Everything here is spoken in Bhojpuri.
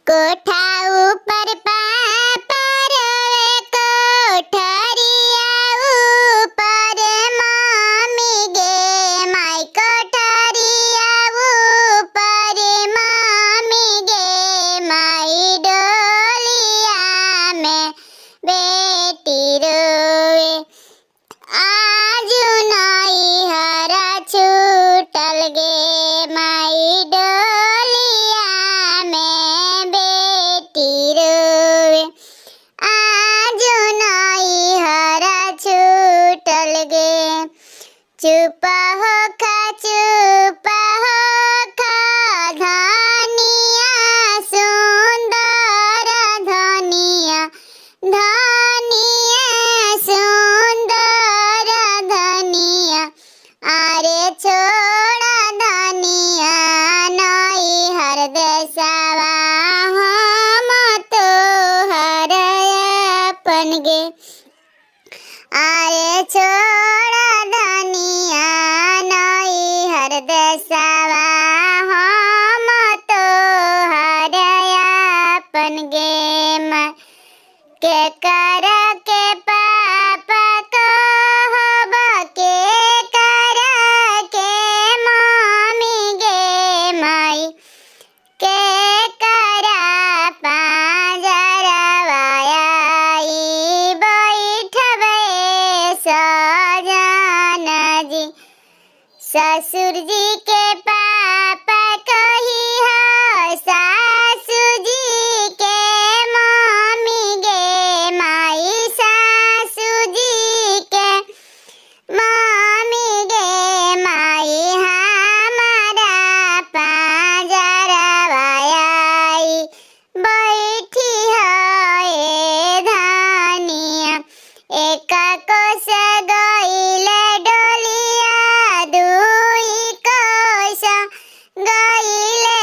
कोठा ऊपर पापा रोवे, कोठरिया ऊपर मम्मी गे माई, कोठरिया ऊपर मम्मी गे माई, डोलिया में बेटी रोवे। आजू नैहर छूटल गे माई, डोलिया में बेटी रोवे। आजू नैहर छूटल गे। चुप हो खा धनिया, सुंदर धनिया, धनिया सुंदर धनिया। अरे छोड़ धनिया नैहर देशवा, हम तोहर अपन गे। अरे छोड़ धनिया नैहर देशवा, हम तोहर अपन गे। के कर के पापा कहब, के कर के मम्मी गे माई, के कर पांजरवा आई बैठबे सजन जी। ससुर जी के पापा कही है, सासू जी के मम्मी गे माई, सासू जी के मम्मी गे माई, हमारा पांजरवा आई बैठी है धनिया। एक कोस गइले डोलिया, दुई कोस गइले